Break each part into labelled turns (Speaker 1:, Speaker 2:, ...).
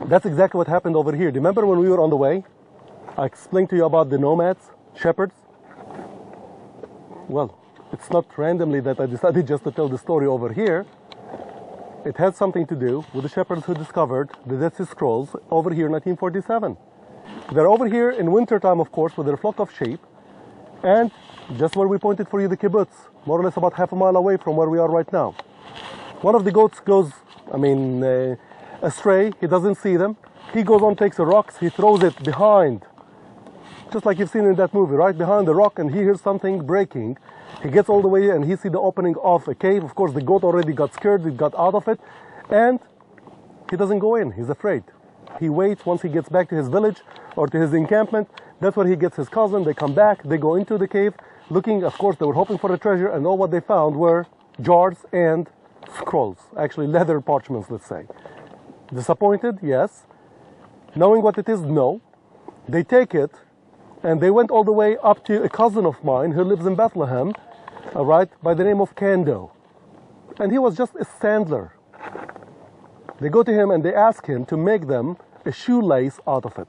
Speaker 1: That's exactly what happened over here. Do you remember when we were on the way? I explained to you about the nomads, shepherds. Well, it's not randomly that I decided just to tell the story over here. It had something to do with the shepherds who discovered the Dead Sea Scrolls over here in 1947. They're over here in wintertime, of course, with their flock of sheep. And just where we pointed for you, the kibbutz, more or less about half a mile away from where we are right now. One of the goats goes, astray. He doesn't see them. He goes on, takes a rock, he throws it behind, just like you've seen in that movie, right behind the rock, and he hears something breaking. He gets all the way and he sees the opening of a cave. Of course, the goat already got scared, he got out of it, and he doesn't go in. He's afraid. He waits once he gets back to his village or to his encampment. That's where he gets his cousin. They come back, they go into the cave, looking, of course, they were hoping for a treasure, and all what they found were jars and scrolls, actually leather parchments, let's say. Disappointed? Yes. Knowing what it is? No. They take it, and they went all the way up to a cousin of mine who lives in Bethlehem, all right, by the name of Kando. And he was just a sandler. They go to him and they ask him to make them a shoelace out of it.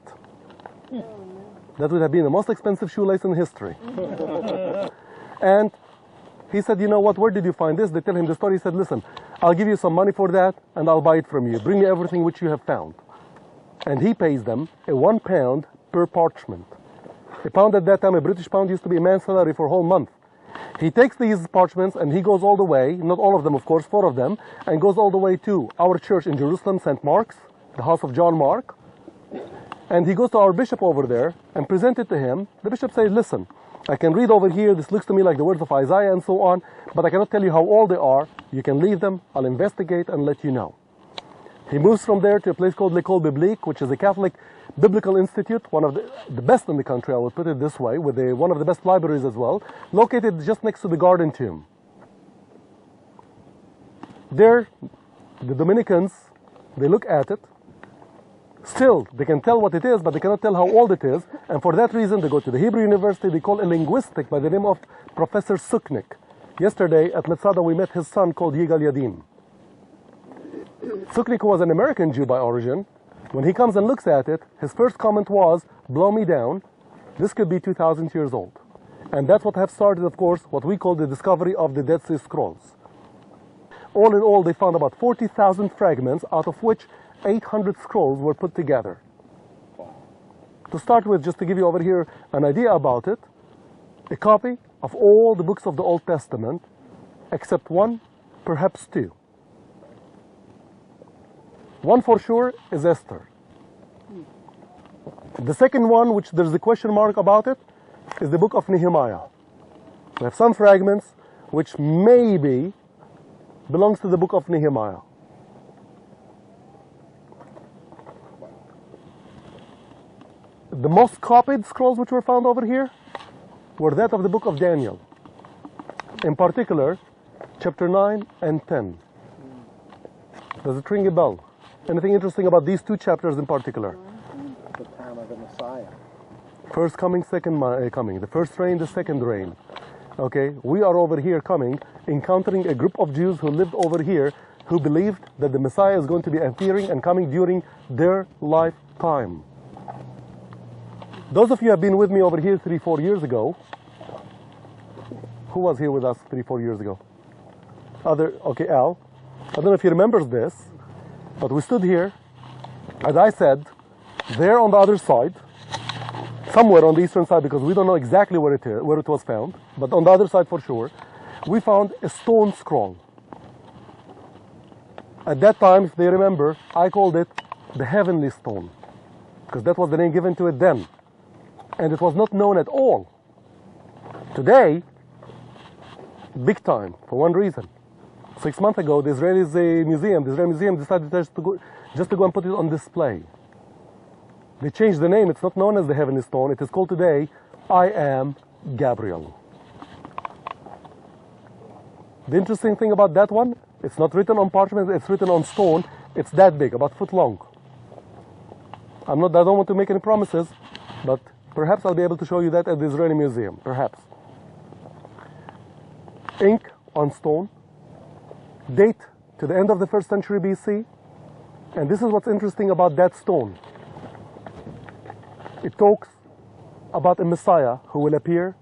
Speaker 1: That would have been the most expensive shoelace in history. And he said, you know what, where did you find this? They tell him the story. He said, listen, I'll give you some money for that and I'll buy it from you. Bring me everything which you have found. And he pays them a £1 per parchment. A pound at that time, a British pound, used to be a man's salary for a whole month. He takes these parchments and he goes all the way, not all of them of course, 4 of them, and goes all the way to our church in Jerusalem, St. Mark's, the house of John Mark. And he goes to our bishop over there and presents it to him. The bishop says, listen, I can read over here, this looks to me like the words of Isaiah and so on, but I cannot tell you how old they are. You can leave them, I'll investigate and let you know. He moves from there to a place called L'École Biblique, which is a Catholic Biblical Institute, one of the best in the country, I would put it this way, with one of the best libraries as well, located just next to the Garden Tomb. There, the Dominicans, they look at it. Still, they can tell what it is, but they cannot tell how old it is, and for that reason, they go to the Hebrew University. They call a linguistic by the name of Professor Suknik. Yesterday, at Metzada, we met his son called Yigal Yadim. Suknik was an American Jew by origin. When he comes and looks at it, his first comment was, blow me down, this could be 2,000 years old. And that's what have started, of course, what we call the discovery of the Dead Sea Scrolls. All in all, they found about 40,000 fragments, out of which 800 scrolls were put together. To start with, just to give you over here an idea about it, a copy of all the books of the Old Testament, except one, perhaps two. One for sure is Esther. The second one, which there's a question mark about it, is the book of Nehemiah. We have some fragments which maybe belongs to the book of Nehemiah. The most copied scrolls which were found over here were that of the book of Daniel. In particular, chapter 9 and 10. Does it ring a bell? Anything interesting about these two chapters in particular?
Speaker 2: The time of the Messiah.
Speaker 1: First coming, second coming. The first reign, the second reign. Okay, we are over here coming, encountering a group of Jews who lived over here, who believed that the Messiah is going to be appearing and coming during their lifetime. Those of you who have been with me over here 3-4 years ago, who was here with us 3-4 years ago? Okay, Al. I don't know if he remembers this, but we stood here, and I said, there on the other side, somewhere on the eastern side, because we don't know exactly where it was found, but on the other side for sure, we found a stone scroll. At that time, if they remember, I called it the heavenly stone, because that was the name given to it then. And it was not known at all. Today, big time, for one reason. 6 months ago, the Israeli Museum decided just to go and put it on display. They changed the name. It's not known as the heavenly stone. It is called today, I Am Gabriel. The interesting thing about that one, it's not written on parchment, it's written on stone. It's that big, about a foot long. I don't want to make any promises, but perhaps I'll be able to show you that at the Israeli Museum, perhaps. Ink on stone, date to the end of the 1st century BC, And this is what's interesting about that stone. It talks about a Messiah who will appear,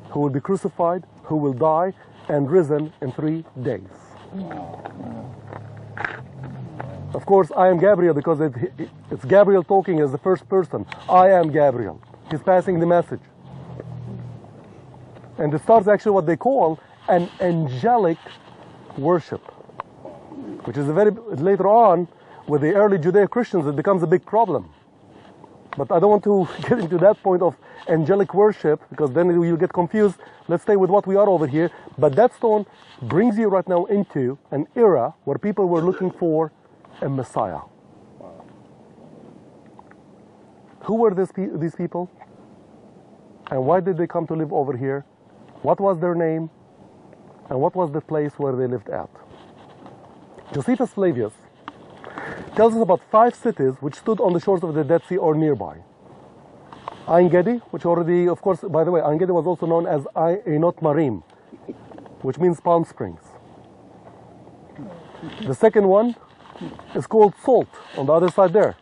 Speaker 1: who will be crucified, who will die, and risen in 3 days. Of course, I am Gabriel because it's Gabriel talking as the first person. I am Gabriel. He's passing the message. And it starts actually what they call an angelic worship, which is later on with the early Judeo-Christians it becomes a big problem. But I don't want to get into that point of angelic worship because then you'll get confused. Let's stay with what we are over here. But that stone brings you right now into an era where people were looking for a Messiah. Who were these people? And why did they come to live over here? What was their name? And what was the place where they lived at? Josephus Flavius tells us about 5 cities which stood on the shores of the Dead Sea or nearby. Ein Gedi, which already, of course, by the way, Ein Gedi was also known as Einot Marim, which means Palm Springs. The second one is called Salt, on the other side there.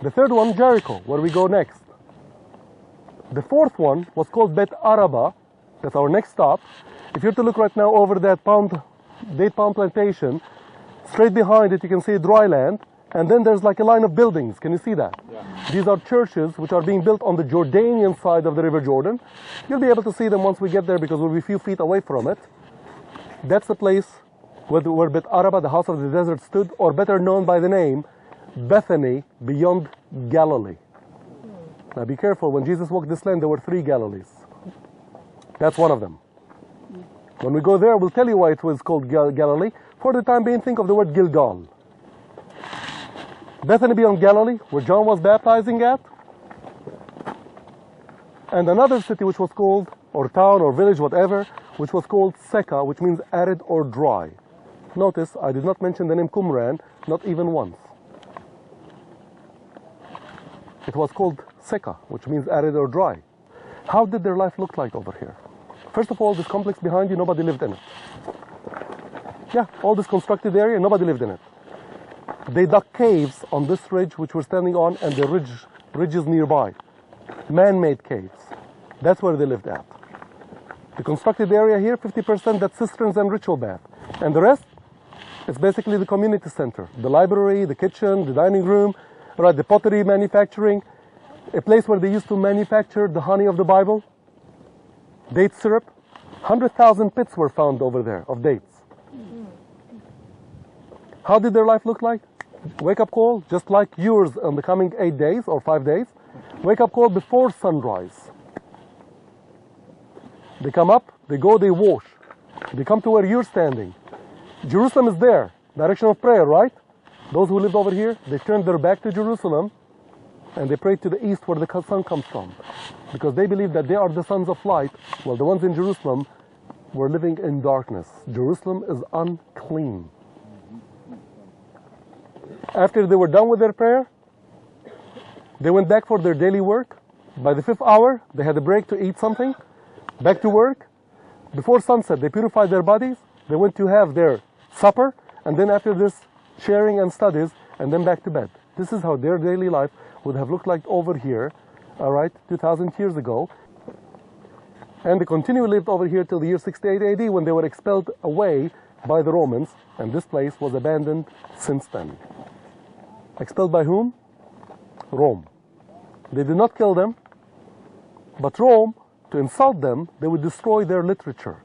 Speaker 1: The third one, Jericho, where we go next. The fourth one was called Bet Araba, that's our next stop. If you're to look right now over that date palm plantation, straight behind it you can see dry land, and then there's like a line of buildings. Can you see that? Yeah. These are churches which are being built on the Jordanian side of the River Jordan. You'll be able to see them once we get there because we'll be a few feet away from it. That's the place where Bet Araba, the house of the desert, stood, or better known by the name Bethany, beyond Galilee. Now be careful, when Jesus walked this land there were 3 Galilees. That's one of them. When we go there we'll tell you why it was called Galilee. For the time being, think of the word Gilgal. Bethany beyond Galilee, where John was baptizing at. And another city which was called, or town or village, whatever, which was called Seka, which means arid or dry. Notice, I did not mention the name Qumran, not even once. It was called Seka, which means arid or dry. How did their life look like over here? First of all, this complex behind you, nobody lived in it. Yeah, all this constructed area, nobody lived in it. They dug caves on this ridge which we're standing on and the ridges nearby. Man-made caves. That's where they lived at. The constructed area here, 50%, that's cisterns and ritual bath. And the rest, it's basically the community center. The library, the kitchen, the dining room, right, the pottery manufacturing. A place where they used to manufacture the honey of the Bible. Date syrup. 100,000 pits were found over there of dates. How did their life look like? Wake up call, just like yours on the coming 8 days or 5 days. Wake up call before sunrise. They come up, they go, they wash. They come to where you're standing. Jerusalem is there, direction of prayer, right? Those who lived over here, they turned their back to Jerusalem and they prayed to the east where the sun comes from. Because they believed that they are the sons of light, while the ones in Jerusalem were living in darkness. Jerusalem is unclean. After they were done with their prayer, they went back for their daily work. By the 5th hour, they had a break to eat something. Back to work. Before sunset, they purified their bodies. They went to have their supper. And then after this, sharing and studies, and then back to bed. This is how their daily life would have looked like over here, all right, 2,000 years ago. And they continually lived over here till the year 68 AD when they were expelled away by the Romans. And this place was abandoned since then. Expelled by whom? Rome. They did not kill them, but Rome, to insult them, they would destroy their literature,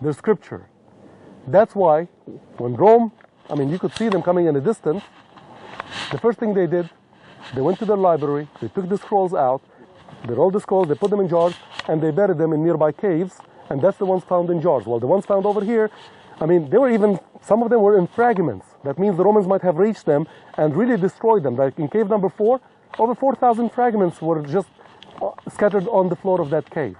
Speaker 1: their scripture. That's why when Rome, I mean, you could see them coming in a distance, the first thing they did, they went to their library, they took the scrolls out, they rolled the scrolls, they put them in jars, and they buried them in nearby caves, and that's the ones found in jars. Well, the ones found over here, I mean, they were even, some of them were in fragments. That means the Romans might have reached them and really destroyed them. Like in cave number 4, over 4,000 fragments were just scattered on the floor of that cave.